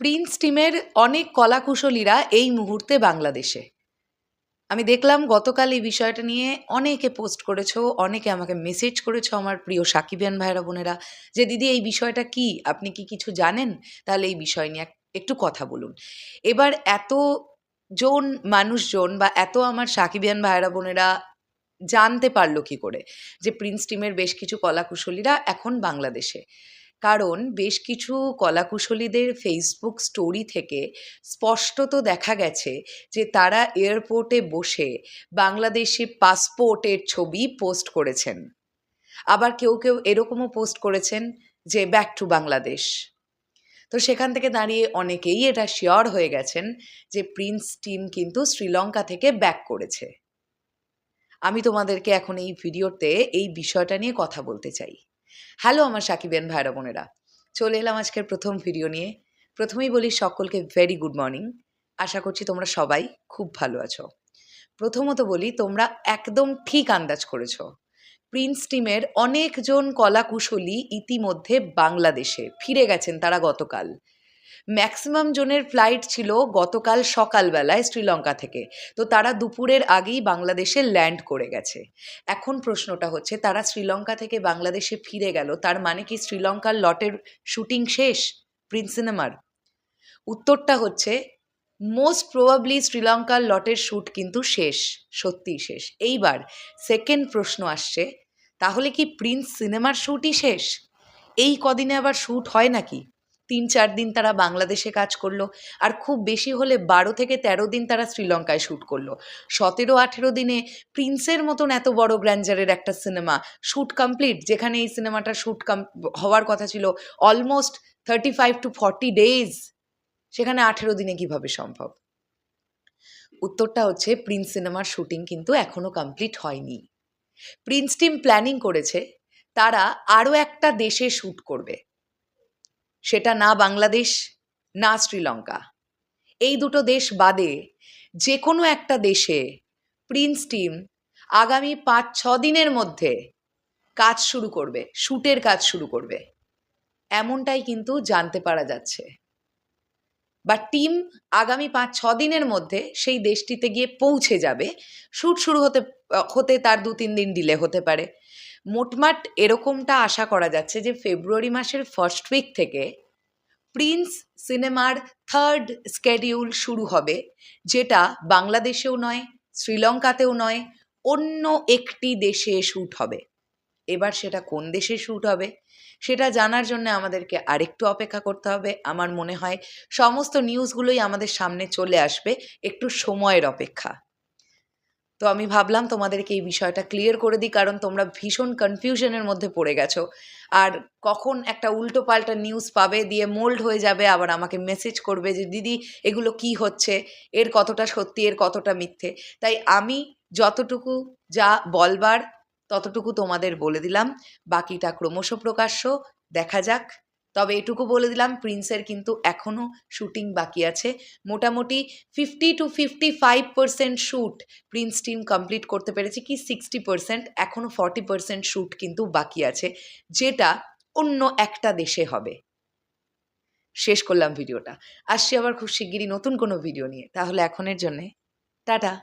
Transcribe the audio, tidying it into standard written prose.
Prince টিমের অনেক কলাকুশলীরা এই মুহূর্তে বাংলাদেশে। আমি দেখলাম গতকাল এই বিষয়টা নিয়ে অনেকে পোস্ট করেছো, অনেকে আমাকে মেসেজ করেছো, আমার প্রিয় সাকিবিয়ান ভাইরা বোনেরা, যে দিদি এই বিষয়টা কি, আপনি কি কিছু জানেন? তাহলে এই বিষয় নিয়ে একটু কথা বলুন। এবার এত মানুষজন বা এত আমার সাকিবিয়ান ভাইরা বোনেরা জানতে পারলো কি করে যে প্রিন্স টিমের বেশ কিছু কলাকুশলীরা এখন বাংলাদেশে? কারণ বেশ কিছু কলাকুশলীদের ফেসবুক স্টোরি থেকে স্পষ্টত দেখা গেছে যে তারা এয়ারপোর্টে বসে বাংলাদেশি পাসপোর্টের ছবি পোস্ট করেছেন। আবার কেউ কেউ এরকমও পোস্ট করেছেন যে ব্যাক টু বাংলাদেশ। তো সেখান থেকে দাঁড়িয়ে অনেকেই এটা শিওর হয়ে গেছেন যে প্রিন্স টিম কিন্তু শ্রীলঙ্কা থেকে ব্যাক করেছে। আমি তোমাদেরকে এখন এই ভিডিওতে এই বিষয়টা নিয়ে কথা বলতে চাই। হ্যালো আমার সাকিবিয়ান ভাইরা বোনেরা, চলে এলাম আজকের প্রথম ভিডিও নিয়ে। প্রথমেই বলি সকলকে ভেরি গুড মর্নিং। আশা করছি তোমরা সবাই খুব ভালো আছো। প্রথমত বলি, তোমরা একদম ঠিক আন্দাজ করেছো। প্রিন্স টিমের অনেকজন কলাকুশলী ইতিমধ্যে বাংলাদেশে ফিরে গেছেন, তারা গতকাল। ম্যাক্সিমাম জনের ফ্লাইট ছিল গতকাল সকালবেলায় শ্রীলঙ্কা থেকে, তো তারা দুপুরের আগেই বাংলাদেশে ল্যান্ড করে গেছে। এখন প্রশ্নটা হচ্ছে, তারা শ্রীলঙ্কা থেকে বাংলাদেশে ফিরে গেল, তার মানে কি শ্রীলঙ্কার লটের শুটিং শেষ প্রিন্স সিনেমার? উত্তরটা হচ্ছে মোস্ট প্রবাবলি শ্রীলঙ্কার লটের শ্যুট কিন্তু শেষ, সত্যিই শেষ। এইবার সেকেন্ড প্রশ্ন আসছে, তাহলে কি প্রিন্স সিনেমার শ্যুটই শেষ? এই কদিনে আবার শ্যুট হয় নাকি? ৩-৪ দিন তারা বাংলাদেশে কাজ করলো, আর খুব বেশি হলে ১২ থেকে ১৩ দিন তারা শ্রীলঙ্কায় শ্যুট করলো। ১৭-১৮ দিনে প্রিন্সের মতন এত বড় গ্র্যান্ডারের একটা সিনেমা শ্যুট কমপ্লিট, যেখানে এই সিনেমাটা শ্যুট হওয়ার কথা ছিল অলমোস্ট 35 to 40 ডেজ, সেখানে ১৮ দিনে কিভাবে সম্ভব? উত্তরটা হচ্ছে, প্রিন্স সিনেমার শুটিং কিন্তু এখনো কমপ্লিট হয়নি। প্রিন্স টিম প্ল্যানিং করেছে তারা আরও একটা দেশে শ্যুট করবে, সেটা না বাংলাদেশ না শ্রীলঙ্কা। এই দুটো দেশ বাদে যে কোনো একটা দেশে প্রিন্স টিম আগামী ৫-৬ দিনের মধ্যে কাজ শুরু করবে, শ্যুটের কাজ শুরু করবে, এমনটাই কিন্তু জানতে পারা যাচ্ছে। বা টিম আগামী ৫-৬ দিনের মধ্যে সেই দেশটিতে গিয়ে পৌঁছে যাবে। শ্যুট শুরু হতে তার ২-৩ দিন ডিলে হতে পারে। মোটমাট এরকমটা আশা করা যাচ্ছে যে ফেব্রুয়ারি মাসের ফার্স্ট উইক থেকে প্রিন্স সিনেমার থার্ড স্কেডিউল শুরু হবে, যেটা বাংলাদেশেও নয়, শ্রীলঙ্কাতেও নয়, অন্য একটি দেশে শ্যুট হবে। এবার সেটা কোন দেশে শ্যুট হবে সেটা জানার জন্য আমাদেরকে আরেকটু অপেক্ষা করতে হবে। আমার মনে হয় সমস্ত নিউজগুলোই আমাদের সামনে চলে আসবে, একটু সময়ের অপেক্ষা। তো আমি ভাবলাম তোমাদেরকে এই বিষয়টা ক্লিয়ার করে দিই, কারণ তোমরা ভীষণ কনফিউশনের মধ্যে পড়ে গেছো। আর কখন একটা উল্টো পাল্টা নিউজ পাবে, দিয়ে মোল্ড হয়ে যাবে, আবার আমাকে মেসেজ করবে যে দিদি এগুলো কি হচ্ছে, এর কতটা সত্যি, এর কতটা মিথ্যে। তাই আমি যতটুকু যা বলবার ততটুকু তোমাদের বলে দিলাম, বাকিটা ক্রমশ প্রকাশ্য, দেখা যাক। তবে এটুকু বলে দিলাম, প্রিন্সের কিন্তু এখনও শুটিং বাকি আছে। মোটামুটি 50 to 55% shoot Prince team complete করতে পেরেছে, কি 60%, এখনও 40% শ্যুট কিন্তু বাকি আছে, যেটা অন্য একটা দেশে হবে। শেষ করলাম ভিডিওটা। আসছি আবার খুব শিগগিরই নতুন কোনো ভিডিও নিয়ে। তাহলে এখনের জন্যে টাটা।